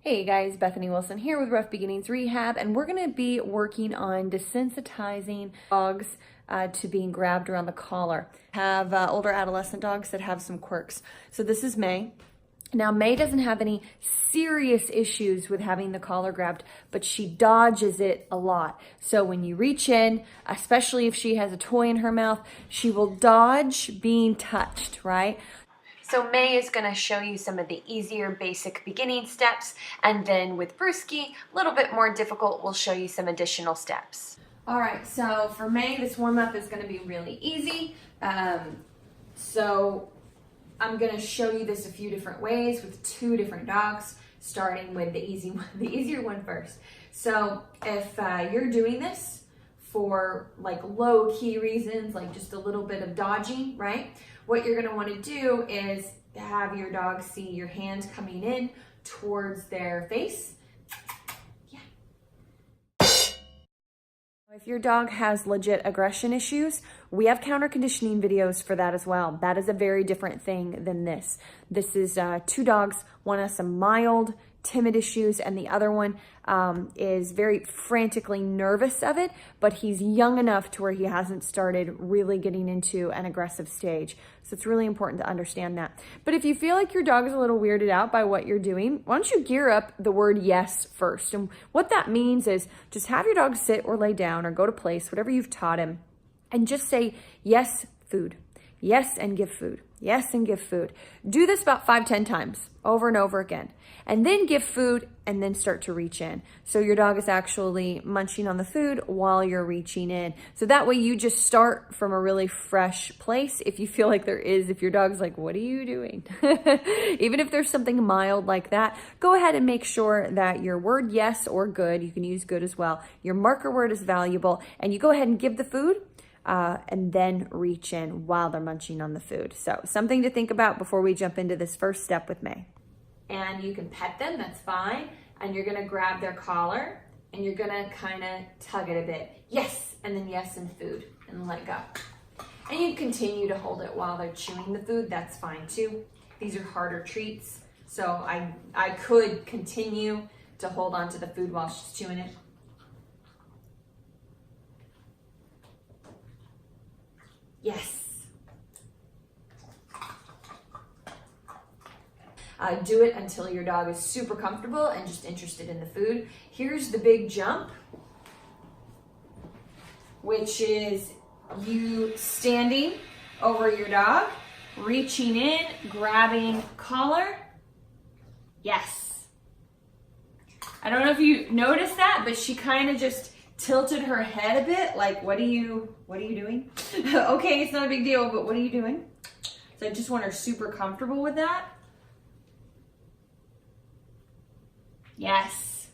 Hey guys, Bethany Wilson here with Rough Beginnings Rehab, and we're going to be working on desensitizing dogs to being grabbed around the collar. Have older adolescent dogs that have some quirks. So this is May. Now May doesn't have any serious issues with having the collar grabbed, but she dodges it a lot. So when you reach in, especially if she has a toy in her mouth, she will dodge being touched, right? So May is going to show you some of the easier basic beginning steps, and then with Brewski, a little bit more difficult, we'll show you some additional steps. All right, so for May, this warm-up is going to be really easy. So I'm going to show you this a few different ways with two different dogs, starting with the easy one, the easier one first. So if you're doing this for like low-key reasons, like just a little bit of dodging, right? What you're gonna wanna do is have your dog see your hand coming in towards their face. Yeah. If your dog has legit aggression issues, we have counter conditioning videos for that as well. That is a very different thing than this. This is two dogs, one has some mild timid issues, and the other one is very frantically nervous of it, but he's young enough to where he hasn't started really getting into an aggressive stage. So it's really important to understand that. But if you feel like your dog is a little weirded out by what you're doing, why don't you gear up the word yes first? And what that means is just have your dog sit or lay down or go to place, whatever you've taught him, and just say, yes, food. Yes, and give food. Yes, and give food. Do this about 5-10 times over and over again. And then give food and then start to reach in. So your dog is actually munching on the food while you're reaching in. So that way you just start from a really fresh place. If you feel like if your dog's like, what are you doing? Even if there's something mild like that, go ahead and make sure that your word yes or good, you can use good as well, your marker word is valuable, and you go ahead and give the food. And then reach in while they're munching on the food. So something to think about before we jump into this first step with May. And you can pet them, that's fine. And you're gonna grab their collar and you're gonna kind of tug it a bit. Yes, and then yes and food, and let go. And you continue to hold it while they're chewing the food, that's fine too. These are harder treats. So I could continue to hold on to the food while she's chewing it. Yes. Do it until your dog is super comfortable and just interested in the food. Here's the big jump, which is you standing over your dog, reaching in, grabbing collar. Yes. I don't know if you noticed that, but she kind of just tilted her head a bit, like, what are you doing? Okay, it's not a big deal, but what are you doing? So I just want her super comfortable with that. Yes.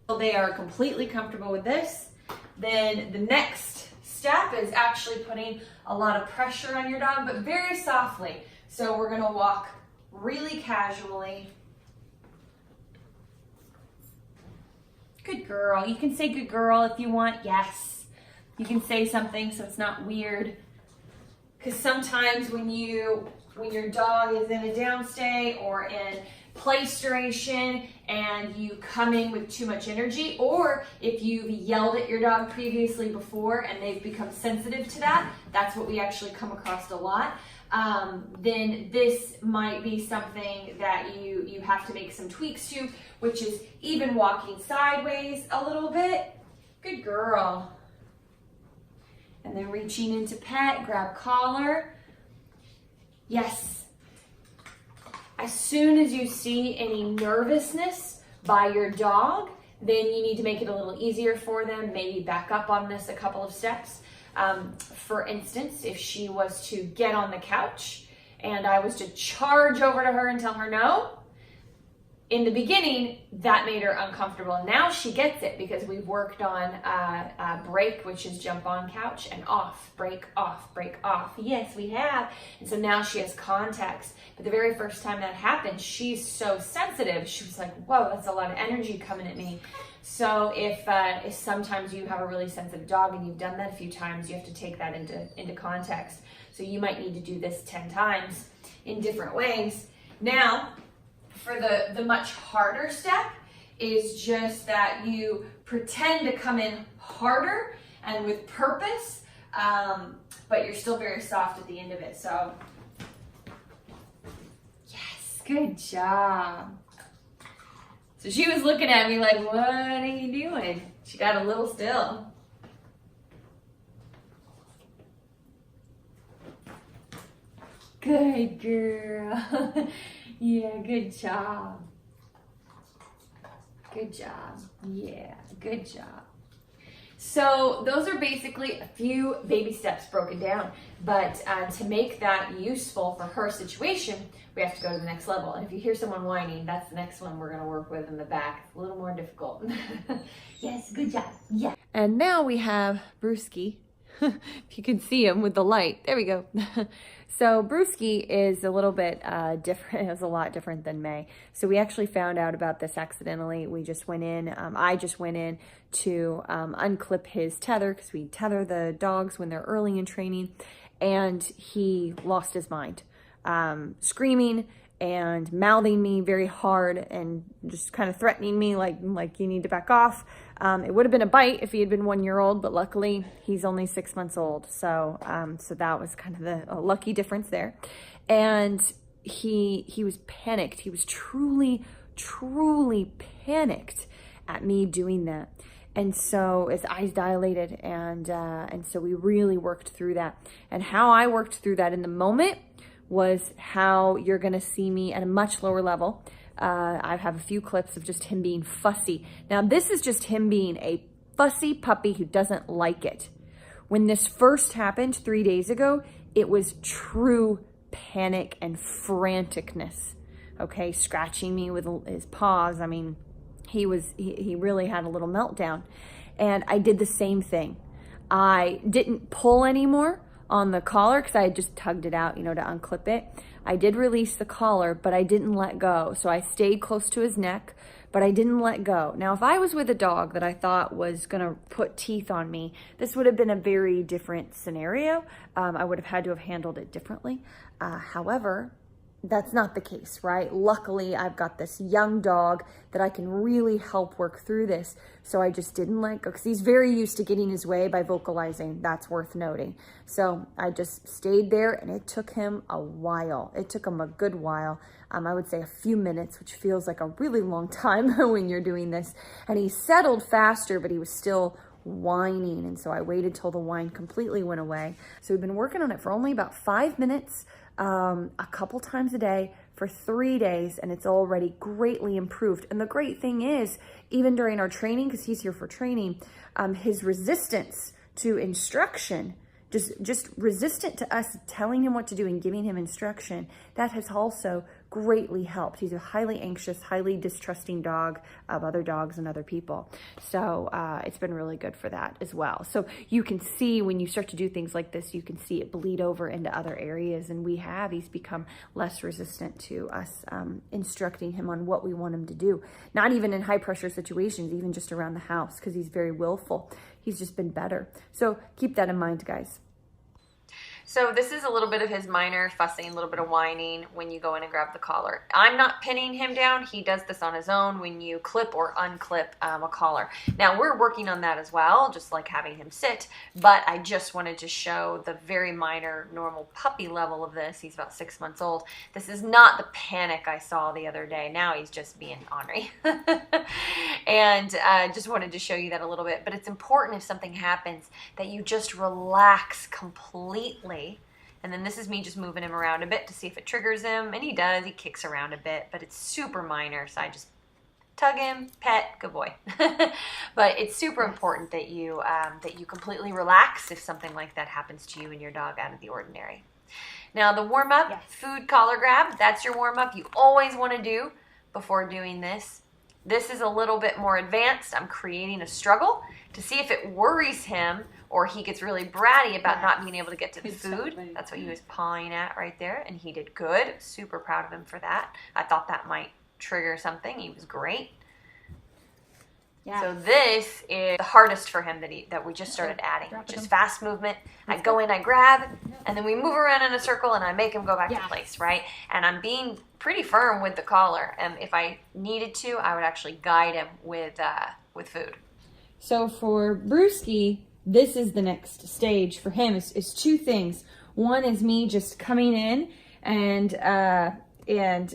So they are completely comfortable with this. Then the next step is actually putting a lot of pressure on your dog, but very softly. So we're gonna walk really casually. Good girl. You can say good girl if you want. Yes. You can say something so it's not weird. Because sometimes when your dog is in a downstay or in place duration and you come in with too much energy, or if you've yelled at your dog previously before and they've become sensitive to that, that's what we actually come across a lot. Then this might be something that you have to make some tweaks to, which is even walking sideways a little bit. Good girl. And then reaching into pet, grab collar. Yes. As soon as you see any nervousness by your dog, then you need to make it a little easier for them, maybe back up on this a couple of steps. For instance, if she was to get on the couch and I was to charge over to her and tell her no, in the beginning, that made her uncomfortable. Now she gets it because we've worked on break, which is jump on couch, and off, break off, break off. Yes, we have. And so now she has context. But the very first time that happened, she's so sensitive. She was like, whoa, that's a lot of energy coming at me. So if sometimes you have a really sensitive dog and you've done that a few times, you have to take that into context. So you might need to do this 10 times in different ways. Now, for the much harder step is just that you pretend to come in harder and with purpose, but you're still very soft at the end of it. So, yes, good job. So she was looking at me like, what are you doing? She got a little still. Good girl. Yeah, good job. Good job. Yeah, good job. So those are basically a few baby steps broken down, but to make that useful for her situation, we have to go to the next level. And if you hear someone whining, that's the next one we're going to work with in the back. It's a little more difficult. Yes, good job. Yeah. And now we have Brewski. If you can see him with the light. There we go. So Brewski is a little bit different. It's a lot different than May. So we actually found out about this accidentally. We just went in. I just went in to unclip his tether because we tether the dogs when they're early in training, and he lost his mind, screaming and mouthing me very hard and just kind of threatening me like you need to back off. It would have been a bite if he had been 1 year old, but luckily he's only 6 months old. So, so that was kind of the lucky difference there. And he was panicked. He was truly panicked at me doing that. And so his eyes dilated, and so we really worked through that. And how I worked through that in the moment was how you're gonna see me at a much lower level. I have a few clips of just him being fussy. Now this is just him being a fussy puppy who doesn't like it. When this first happened 3 days ago, it was true panic and franticness. Okay, scratching me with his paws. I mean, he really had a little meltdown. And I did the same thing. I didn't pull anymore on the collar because I had just tugged it out, you know, to unclip it. I did release the collar, but I didn't let go. So I stayed close to his neck, but I didn't let go. Now, if I was with a dog that I thought was gonna put teeth on me, this would have been a very different scenario. I would have had to have handled it differently. However, that's not the case, right? Luckily, I've got this young dog that I can really help work through this. So I just didn't let go because he's very used to getting his way by vocalizing. That's worth noting. So I just stayed there, and it took him a while. It took him a good while. I would say a few minutes, which feels like a really long time when you're doing this. And he settled faster, but he was still whining. And so I waited till the whine completely went away. So we've been working on it for only about 5 minutes, a couple times a day for 3 days, and it's already greatly improved. And the great thing is, even during our training, because he's here for training, his resistance to instruction, just resistant to us telling him what to do and giving him instruction, that has also greatly helped. He's a highly anxious, highly distrusting dog of other dogs and other people. So it's been really good for that as well. So you can see when you start to do things like this, you can see it bleed over into other areas. And he's become less resistant to us instructing him on what we want him to do. Not even in high pressure situations, even just around the house, because he's very willful. He's just been better. So keep that in mind, guys. So this is a little bit of his minor fussing, a little bit of whining when you go in and grab the collar. I'm not pinning him down. He does this on his own when you clip or unclip a collar. Now we're working on that as well, just like having him sit, but I just wanted to show the very minor normal puppy level of this. He's about 6 months old. This is not the panic I saw the other day. Now he's just being ornery. And just wanted to show you that a little bit, but it's important if something happens that you just relax completely. And then this is me just moving him around a bit to see if it triggers him, and he does. He kicks around a bit, but it's super minor, so I just tug him, pet, good boy. But it's super important that you completely relax if something like that happens to you and your dog out of the ordinary. Now the warm-up, yes. Food collar grab, that's your warm-up you always want to do before doing this. This is a little bit more advanced. I'm creating a struggle to see if it worries him or he gets really bratty about not being able to get to the food. That's what he was pawing at right there, and he did good. Super proud of him for that. I thought that might trigger something. He was great. Yeah. So this is the hardest for him that we just started adding, which is fast movement. I go in, I grab, and then we move around in a circle, and I make him go back to place, right? And I'm being pretty firm with the collar. And if I needed to, I would actually guide him with food. So for Brewski, this is the next stage for him is two things. One is me just coming in and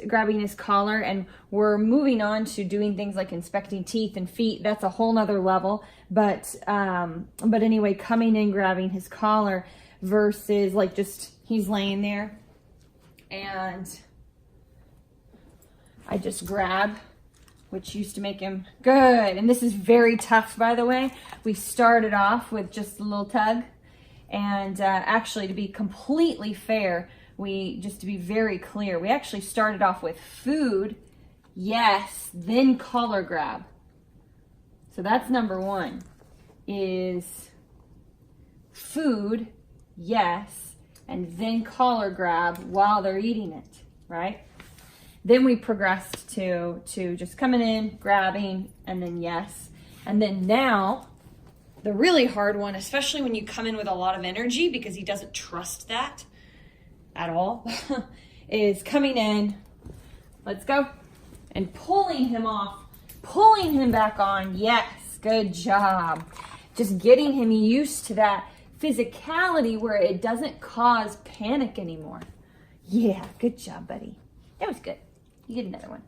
grabbing his collar, and we're moving on to doing things like inspecting teeth and feet. That's a whole nother level. But anyway, coming in, grabbing his collar versus like just he's laying there and I just grab, which used to make him good. And this is very tough, by the way. We started off with just a little tug. And actually, to be completely fair, just to be very clear, we actually started off with food, yes, then collar grab. So that's number one, is food, yes, and then collar grab while they're eating it, right? Then we progressed to just coming in, grabbing, and then yes. And then now, the really hard one, especially when you come in with a lot of energy because he doesn't trust that at all, is coming in, let's go, and pulling him off, pulling him back on. Yes, good job. Just getting him used to that physicality where it doesn't cause panic anymore. Yeah, good job, buddy. That was good. You get another one.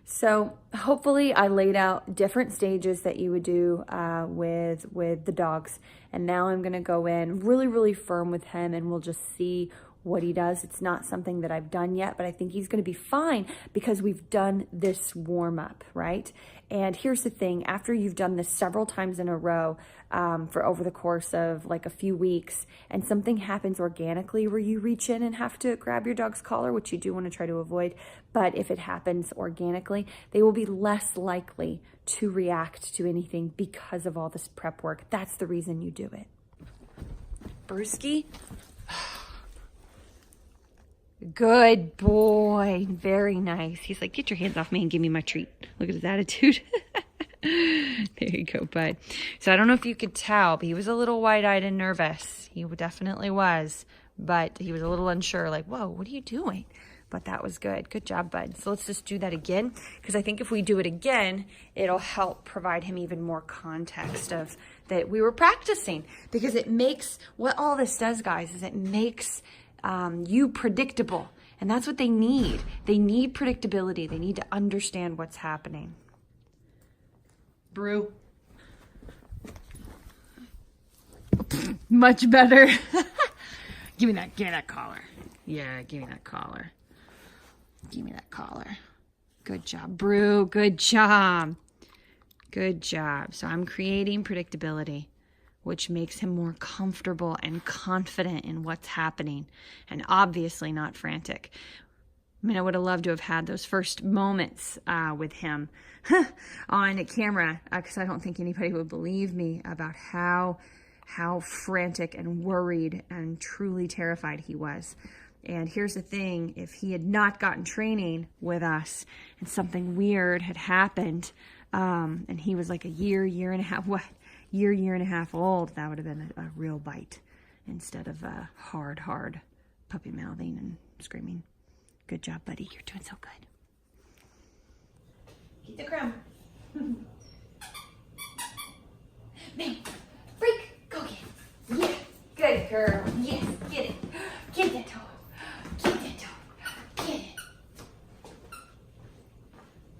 So hopefully I laid out different stages that you would do with the dogs. And now I'm gonna go in really firm with him and we'll just see what he does. It's not something that I've done yet, but I think he's gonna be fine because we've done this warm up, right? And here's the thing, after you've done this several times in a row for over the course of like a few weeks, and something happens organically where you reach in and have to grab your dog's collar, which you do want to try to avoid, but if it happens organically, they will be less likely to react to anything because of all this prep work. That's the reason you do it. Brewski? Good boy. Very nice. He's like, get your hands off me and give me my treat. Look at his attitude. There you go, bud. So I don't know if you could tell, but he was a little wide-eyed and nervous. He definitely was, but he was a little unsure, like, whoa, what are you doing? But that was good. Good job, bud. So let's just do that again, because I think if we do it again, it'll help provide him even more context of that we were practicing, because it makes, what all this does, guys, is it makes you predictable. And that's what they need. They need predictability. They need to understand what's happening. Brew. Much better. Give me that collar. Yeah, give me that collar. Give me that collar. Good job, Brew. Good job. Good job. So I'm creating predictability, which makes him more comfortable and confident in what's happening, and obviously not frantic. I mean, I would have loved to have had those first moments with him on camera, because I don't think anybody would believe me about how frantic and worried and truly terrified he was. And here's the thing, if he had not gotten training with us and something weird had happened, and he was like a year and a half old, that would have been a real bite instead of a hard puppy mouthing and screaming. Good job, buddy. You're doing so good. Get the crumb. Man, freak, go get it. Yeah, good girl. Yes, get it. Get that toy. Get that toy. Get it.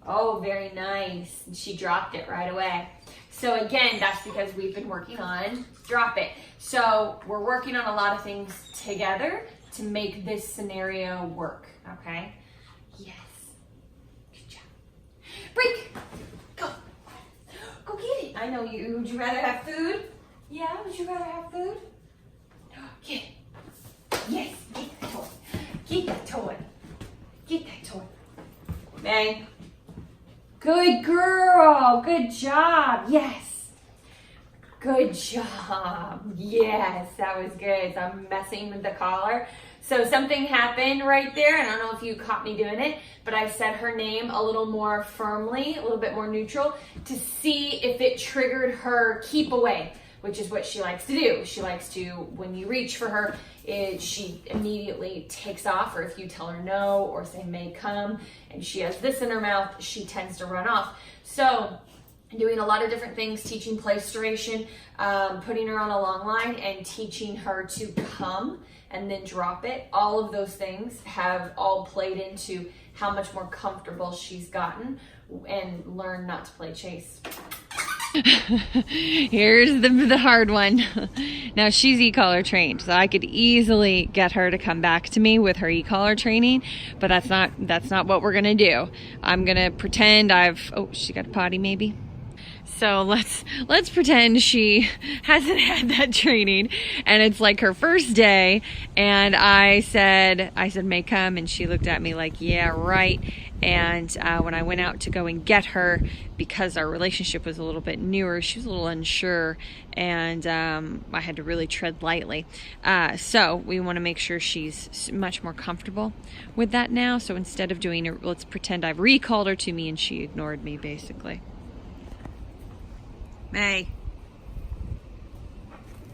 Oh, very nice. She dropped it right away. So again, that's because we've been working on drop it. So we're working on a lot of things together to make this scenario work, okay? Yes. Good job. Break. Go. Go get it. I know you. Would you rather have food? Yeah, would you rather have food? Get it. Yes, get that toy. Get that toy. Get that toy. Bang. Good girl. Good job. Yes. Good job. Yes, that was good. So I'm messing with the collar. So something happened right there, and I don't know if you caught me doing it, but I said her name a little more firmly, a little bit more neutral, to see if it triggered her keep away. which is what she likes to do. She likes to, when you reach for her, she immediately takes off, or if you tell her no or say may come and she has this in her mouth, she tends to run off. So doing a lot of different things, teaching place duration, putting her on a long line and teaching her to come and then drop it. All of those things have all played into how much more comfortable she's gotten and learned not to play chase. Here's the hard one. Now she's e-collar trained, so I could easily get her to come back to me with her e-collar training, but that's not what we're gonna do. I'm gonna pretend oh, she got a potty maybe. So let's pretend she hasn't had that training and it's like her first day, and I said may come, and she looked at me like, yeah, right. And when I went out to go and get her, because our relationship was a little bit newer, she was a little unsure, and I had to really tread lightly. So we want to make sure she's much more comfortable with that now. So instead of doing it, let's pretend I've recalled her to me and she ignored me, basically. May.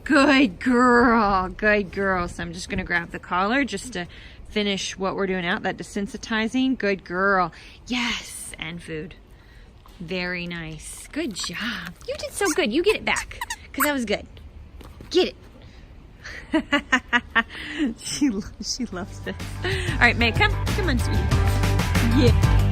Good girl, good girl. So I'm just gonna grab the collar just to finish what we're doing out, that desensitizing. Good girl. Yes, and food. Very nice. Good job. You did so good. You get it back, because that was good. Get it. She loves this. All right, May, come on, sweetie. Yeah.